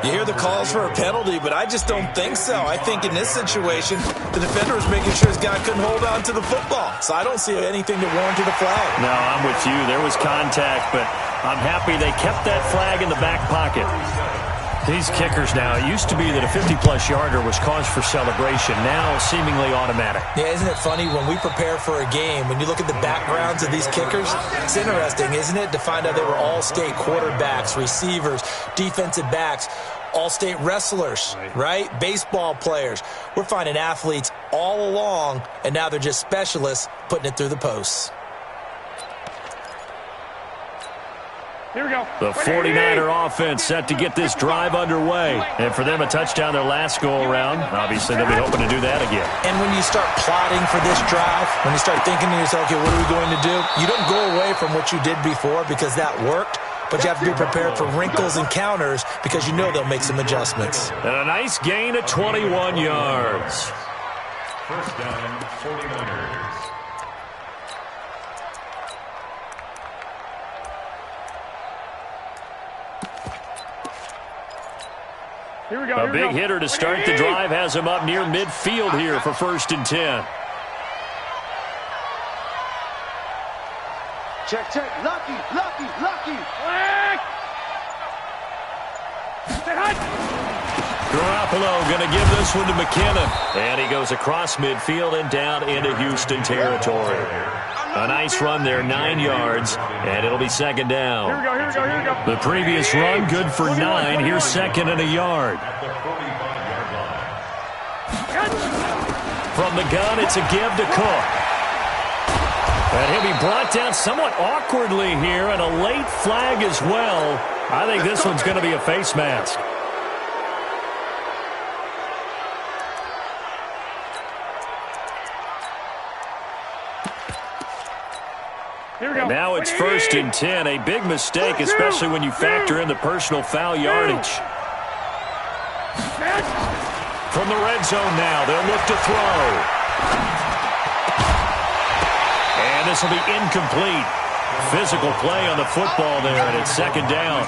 You hear the calls for a penalty, but I just don't think so. I think in this situation, the defender was making sure his guy couldn't hold on to the football. So I don't see anything that warranted a flag. No, I'm with you. There was contact, but I'm happy they kept that flag in the back pocket. These kickers now, it used to be that a 50-plus yarder was cause for celebration. Now, seemingly automatic. Yeah, isn't it funny when we prepare for a game, when you look at the backgrounds of these kickers, it's interesting, isn't it, to find out they were all-state quarterbacks, receivers, defensive backs, all-state wrestlers, right? Baseball players. We're finding athletes all along, and now they're just specialists putting it through the posts. Here we go. The 49er offense set to get this drive underway. And for them, a touchdown their last go-around. Obviously, they'll be hoping to do that again. And when you start plotting for this drive, when you start thinking to yourself, okay, what are we going to do? You don't go away from what you did before because that worked, but you have to be prepared for wrinkles and counters because you know they'll make some adjustments. And a nice gain of 21 yards. First down, 49ers. Here we go. A big hitter to start the drive has him up near midfield here for 1st and 10. Check, check. Lucky. Garoppolo going to give this one to McKinnon. And he goes across midfield and down into Houston territory. A nice run there, 9 yards, and it'll be 2nd down. Here we go. The previous run, good for 9. Here's 2nd and a yard. From the gun, it's a give to Cook. And he'll be brought down somewhat awkwardly here, and a late flag as well. I think this one's going to be a face mask. And now it's 1st and 10. A big mistake, especially when you factor in the personal foul yardage. From the red zone now, they'll look to throw. And this will be incomplete. Physical play on the football there, and it's 2nd down.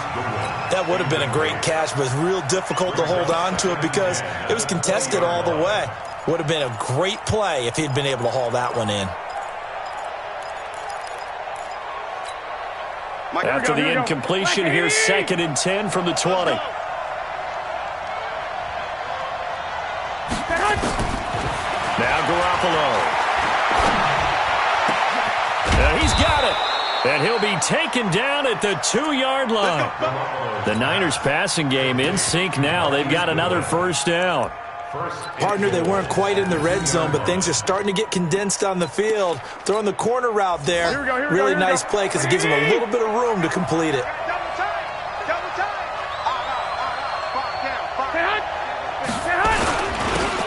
That would have been a great catch, but it's real difficult to hold on to it because it was contested all the way. Would have been a great play if he'd been able to haul that one in. After the incompletion, here's 2nd and 10 from the 20. Now Garoppolo. got it. And he'll be taken down at the 2-yard line. The Niners passing game in sync now. They've got another first down. Partner, they weren't quite in the red zone, but things are starting to get condensed on the field. Throwing the corner route there. Really nice play because it gives them a little bit of room to complete it.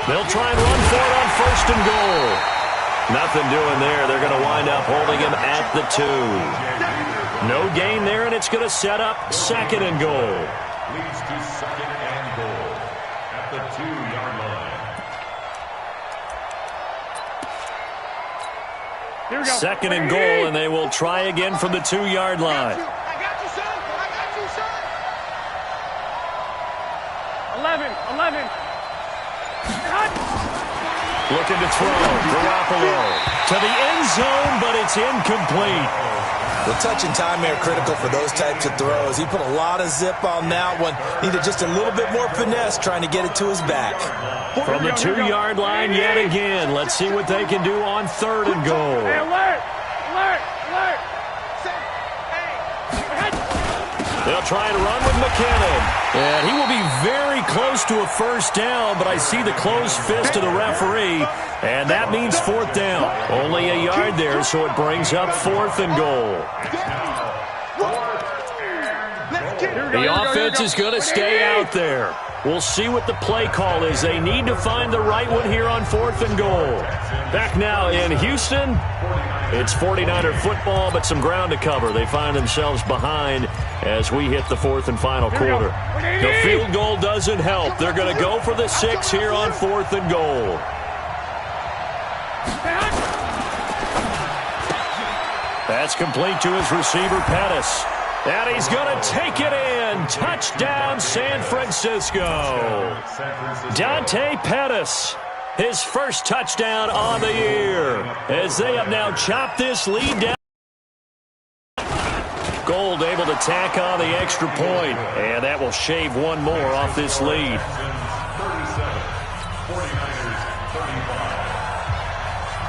They'll try and run for it on first and goal. Nothing doing there. They're going to wind up holding him at the 2. No gain there, and it's going to set up second and goal. Leads to second and goal at the 2-yard line. Second and goal, and they will try again from the 2-yard line. I got you, son. I got you, son. 11. Looking to throw. Garoppolo to the end zone, but it's incomplete. The touch and time are critical for those types of throws. He put a lot of zip on that one. Needed just a little bit more finesse trying to get it to his back. From the 2-yard line yet again. Let's see what they can do on third and goal. Hey, alert! They'll try to run with McKinnon. And he will be very close to a first down, but I see the closed fist of the referee, and that means fourth down. Only a yard there, so it brings up fourth and goal. The offense is going to stay out there. We'll see what the play call is. They need to find the right one here on fourth and goal. Back now in Houston. It's 49er football, but some ground to cover. They find themselves behind as we hit the fourth and final quarter. The field goal doesn't help. They're going to go for the 6 here on fourth and goal. That's complete to his receiver, Pettis. And he's going to take it in. Touchdown, San Francisco. Dante Pettis. His first touchdown on the year as they have now chopped this lead down. Gold able to tack on the extra point, and that will shave one more off this lead.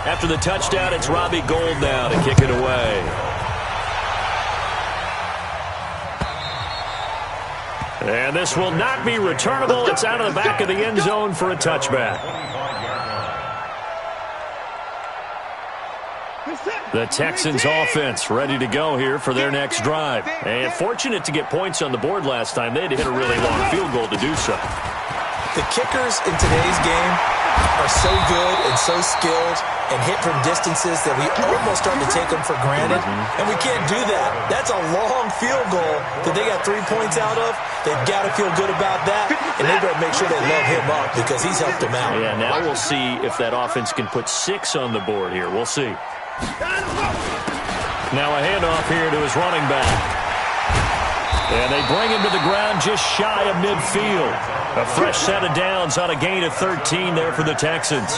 After the touchdown, it's Robbie Gould now to kick it away. And this will not be returnable. It's out of the back of the end zone for a touchback. The Texans offense ready to go here for their next drive. And fortunate to get points on the board last time. They had to hit a really long field goal to do so. The kickers in today's game are so good and so skilled and hit from distances that we almost start to take them for granted. And we can't do that. That's a long field goal that they got 3 points out of. They've got to feel good about that, and they better make sure they load him up because he's helped them out. Yeah, now we'll see if that offense can put 6 on the board here. We'll see. Now a handoff here to his running back. And they bring him to the ground just shy of midfield. A fresh set of downs on a gain of 13 there for the Texans.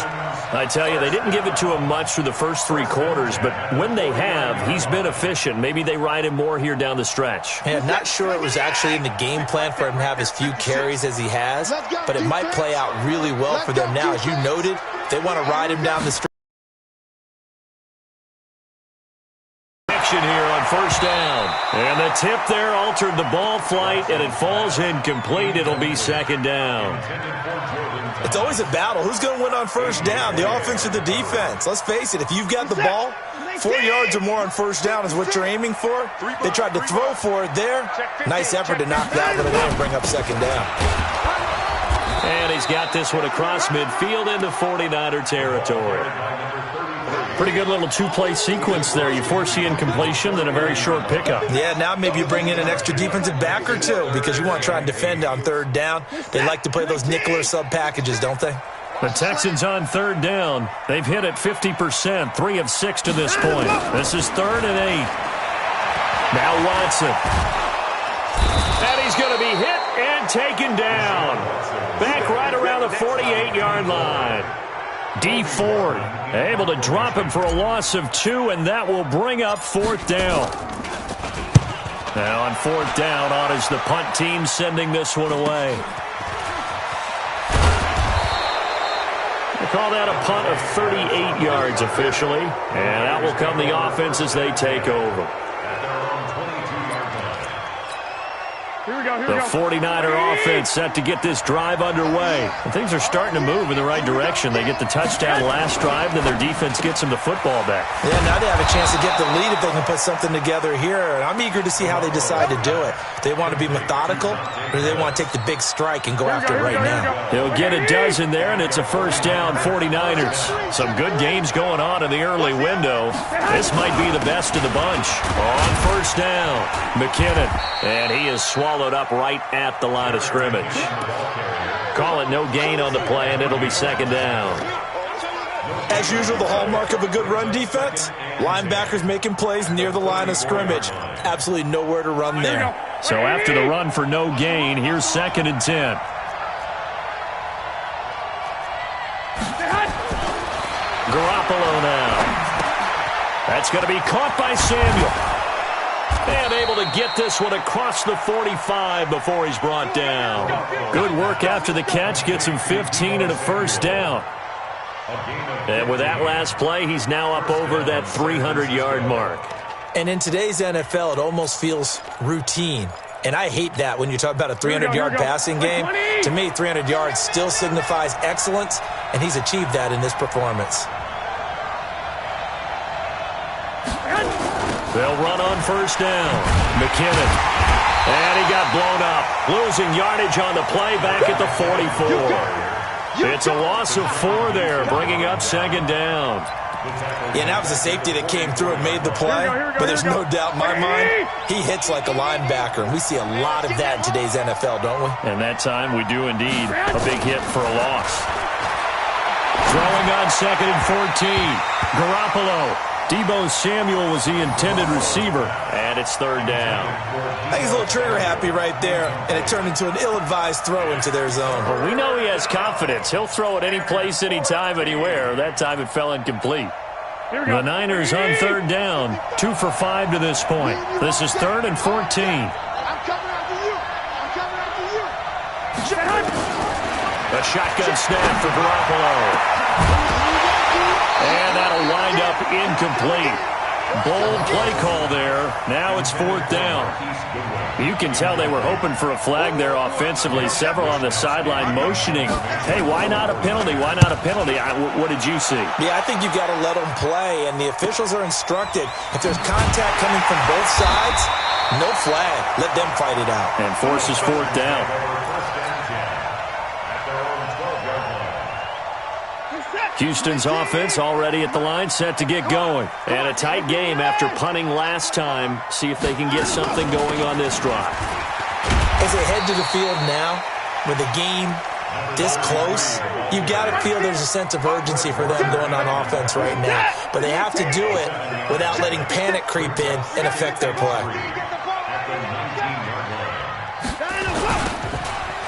I tell you, they didn't give it to him much through the first 3 quarters, but when they have, he's been efficient. Maybe they ride him more here down the stretch. Yeah, not sure it was actually in the game plan for him to have as few carries as he has, but it might play out really well for them now. As you noted, they want to ride him down the stretch. Here on first down. And the tip there altered the ball flight, and it falls incomplete. It'll be second down. It's always a battle. Who's going to win on first down, the offense or the defense? Let's face it, if you've got the ball, 4 yards or more on first down is what you're aiming for. They tried to throw for it there. Nice effort to knock that one away and bring up second down. And he's got this one across midfield into 49er territory. Pretty good little 2-play sequence there. You force the incompletion, then a very short pickup. Yeah, now maybe you bring in an extra defensive back or 2 because you want to try and defend on third down. They like to play those nickel or sub packages, don't they? The Texans on third down. They've hit it 50%, 3 of 6 to this point. This is 3rd and 8. Now Watson. And he's going to be hit and taken down. Back right around the 48-yard line. D Ford able to drop him for a loss of 2, and that will bring up 4th down. Now on 4th down, on is the punt team sending this one away. They call that a punt of 38 yards officially, and that will come the offense as they take over. The 49er offense set to get this drive underway. And things are starting to move in the right direction. They get the touchdown last drive, then their defense gets them the football back. Yeah, now they have a chance to get the lead if they can put something together here. And I'm eager to see how they decide to do it. Do they want to be methodical, or do they want to take the big strike and go after it right now? He'll get a dozen there, and it's a first down, 49ers. Some good games going on in the early window. This might be the best of the bunch. On first down, McKinnon, and he is swallowed up right at the line of scrimmage. Call it no gain on the play, and it'll be second down. As usual, the hallmark of a good run defense, linebackers making plays near the line of scrimmage. Absolutely nowhere to run there. So after the run for no gain, here's second and 10. Garoppolo now. That's going to be caught by Samuel. And able to get this one across the 45 before he's brought down. Good work after the catch. Gets him 15 and a first down. And with that last play, he's now up over that 300-yard mark. And in today's NFL, it almost feels routine. And I hate that when you talk about a 300-yard passing game. To me, 300 yards still signifies excellence, and he's achieved that in this performance. They'll run on first down. McKinnon. And he got blown up. Losing yardage on the play back at the 44. It's a loss of 4 there, bringing up second down. Yeah, and that was a safety that came through and made the play. But there's no doubt in my mind, he hits like a linebacker. And we see a lot of that in today's NFL, don't we? And that time we do indeed. A big hit for a loss. Throwing on second and 14. Garoppolo. Deebo Samuel was the intended receiver, and it's third down. I think he's a little trigger happy right there, and it turned into an ill-advised throw into their zone. Well, we know he has confidence. He'll throw it any place, anytime, anywhere. That time it fell incomplete. The Niners on third down, 2 for 5 to this point. This is third and 14. I'm coming after you. I'm coming after you. A shotgun snap for Garoppolo. And that'll wind up incomplete. Bold play call there. Now it's fourth down. You can tell they were hoping for a flag there offensively. Several on the sideline motioning. Hey, why not a penalty? Why not a penalty? What did you see? Yeah, I think you've got to let them play, and the officials are instructed. If there's contact coming from both sides, no flag. Let them fight it out. And forces fourth down. Houston's offense already at the line, set to get going. And a tight game after punting last time. See if they can get something going on this drive. As they head to the field now, with the game this close, you've got to feel there's a sense of urgency for them going on offense right now. But they have to do it without letting panic creep in and affect their play.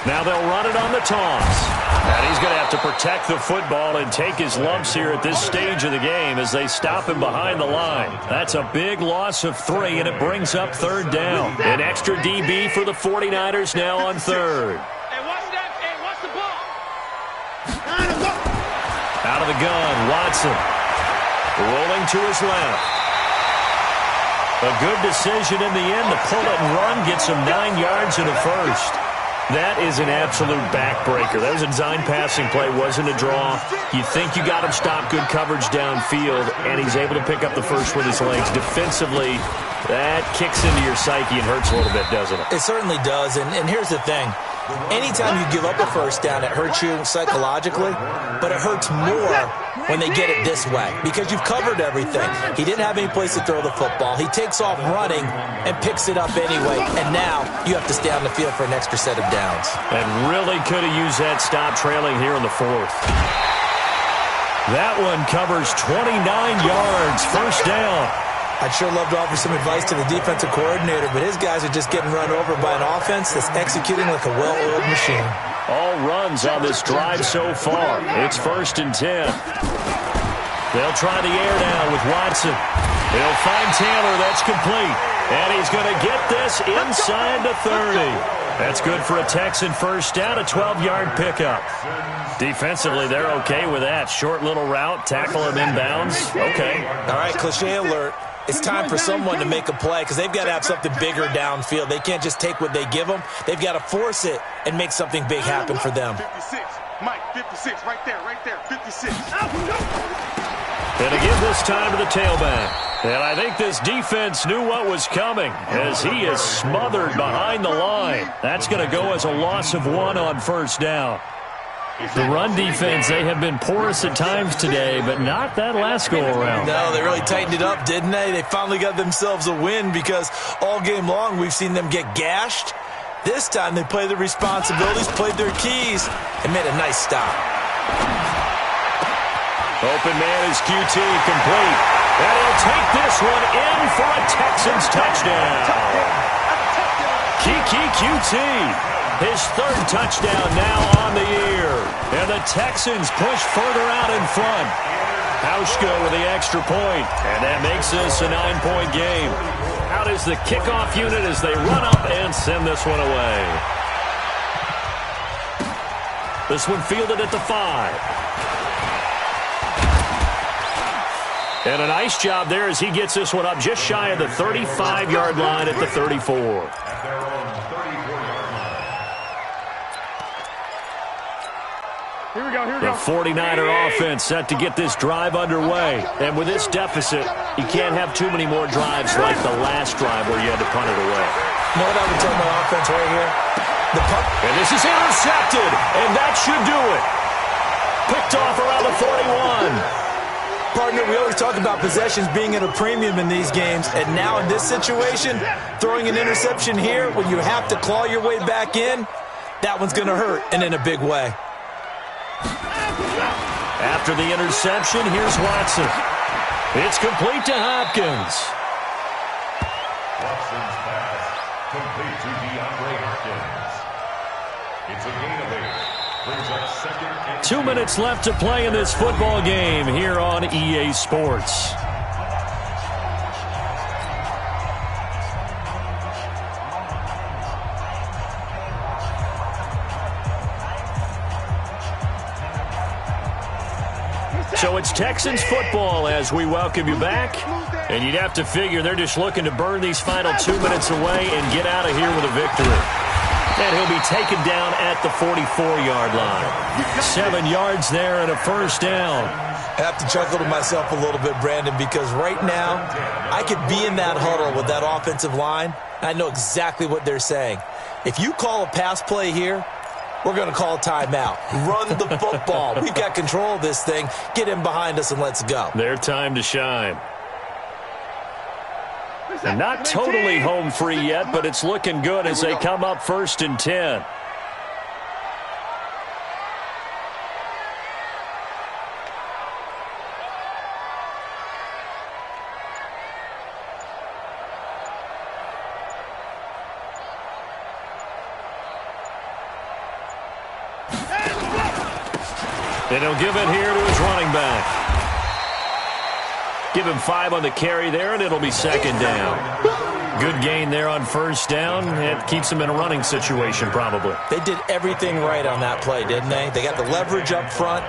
Now they'll run it on the toss. And he's going to have to protect the football and take his lumps here at this stage of the game as they stop him behind the line. That's a big loss of 3, and it brings up third down. An extra DB for the 49ers now on third. Hey, watch that. Hey, watch the ball. Out of the gun, Watson. Rolling to his left. A good decision in the end to pull it and run. Gets him 9 yards and a first. That is an absolute backbreaker. That was a design passing play, wasn't a draw. You think you got him stopped, good coverage downfield, and he's able to pick up the first with his legs. Defensively, that kicks into your psyche and hurts a little bit, doesn't it? It certainly does, and here's the thing. Anytime you give up a first down, it hurts you psychologically, but it hurts more when they get it this way because you've covered everything. He didn't have any place to throw the football. He takes off running and picks it up anyway, and now you have to stay on the field for an extra set of downs. And really could have used that stop trailing here in the fourth. That one covers 29 yards, first down. I'd sure love to offer some advice to the defensive coordinator, but his guys are just getting run over by an offense that's executing like a well-oiled machine. All runs on this drive so far. It's first and 10. They'll try the air now with Watson. He'll find Taylor. That's complete. And he's going to get this inside the 30. That's good for a Texan first down, a 12-yard pickup. Defensively, they're okay with that. Short little route, tackle him inbounds. Okay. All right, cliche alert. It's time for someone to make a play because they've got to have something bigger downfield. They can't just take what they give them. They've got to force it and make something big happen for them. 56. Mike, 56. Right there. 56. And again this time to the tailback. And I think this defense knew what was coming as he is smothered behind the line. That's going to go as a loss of 1 on first down. The run defense, they have been porous at times today, but not that last go-around. No, they really tightened it up, didn't they? They finally got themselves a win because all game long we've seen them get gashed. This time they played their responsibilities, played their keys, and made a nice stop. Open man is QT, complete. And he'll take this one in for a Texans touchdown. Kiki QT, his 3rd touchdown now on the year. And the Texans push further out in front. Hauschka with the extra point, and that makes this a 9-point game. Out is the kickoff unit as they run up and send this one away. This one fielded at the 5. And a nice job there as he gets this one up just shy of the 35-yard line at the 34. Here we go. The 49er offense set to get this drive underway. And with this deficit, you can't have too many more drives like the last drive where you had to punt it away. You know what I would tell my offense right here? The punt. And this is intercepted, and that should do it. Picked off around the 41. Partner, we always talk about possessions being at a premium in these games, and now in this situation, throwing an interception here when you have to claw your way back in, that one's going to hurt, and in a big way. After the interception, here's Watson. It's complete to Hopkins. Watson's pass complete to DeAndre Hopkins. It's a gain of 8. Brings up 2nd and 2 minutes left to play in this football game here on EA Sports. So it's Texans football as we welcome you back. And you'd have to figure they're just looking to burn these final 2 minutes away and get out of here with a victory. And he'll be taken down at the 44-yard line. 7 yards there and a first down. I have to chuckle to myself a little bit, Brandon, because right now I could be in that huddle with that offensive line. I know exactly what they're saying. If you call a pass play here, we're going to call a timeout. Run the football. We've got control of this thing. Get in behind us and let's go. Their time to shine. And not totally home free yet, but it's looking good as they come up 1st and 10. And he'll give it here to his running back. Give him 5 on the carry there, and it'll be 2nd down. Good gain there on first down. It keeps him in a running situation, probably. They did everything right on that play, didn't they? They got the leverage up front,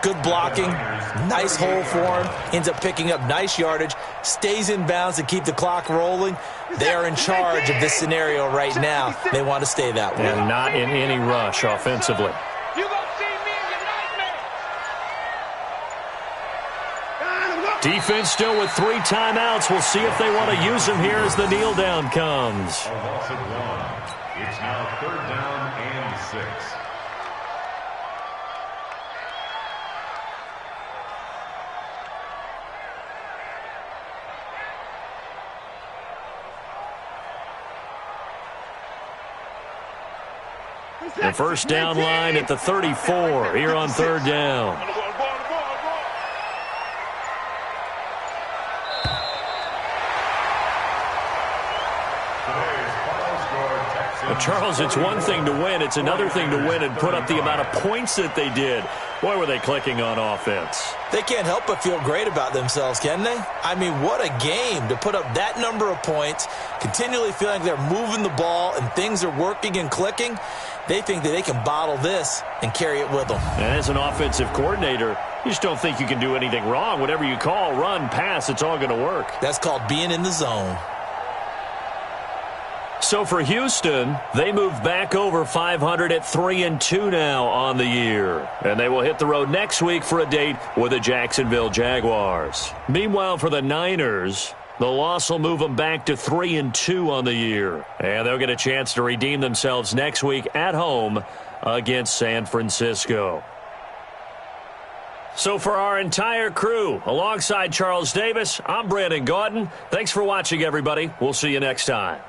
good blocking, nice hole for him, ends up picking up nice yardage, stays in bounds to keep the clock rolling. They are in charge of this scenario right now. They want to stay that way. And not in any rush offensively. Defense still with 3 timeouts. We'll see if they want to use them here as the kneel down comes. a loss of 1. It's now 3rd down and 6. The first down line at the 34 here on 3rd down. But Charles, it's one thing to win. It's another thing to win and put up the amount of points that they did. Boy, were they clicking on offense. They can't help but feel great about themselves, can they? I mean, what a game to put up that number of points, continually feeling like they're moving the ball and things are working and clicking. They think that they can bottle this and carry it with them. And as an offensive coordinator, you just don't think you can do anything wrong. Whatever you call, run, pass, it's all going to work. That's called being in the zone. So for Houston, they move back over 500 at 3-2 now on the year. And they will hit the road next week for a date with the Jacksonville Jaguars. Meanwhile, for the Niners, the loss will move them back to 3-2 on the year. And they'll get a chance to redeem themselves next week at home against San Francisco. So for our entire crew, alongside Charles Davis, I'm Brandon Gaudin. Thanks for watching, everybody. We'll see you next time.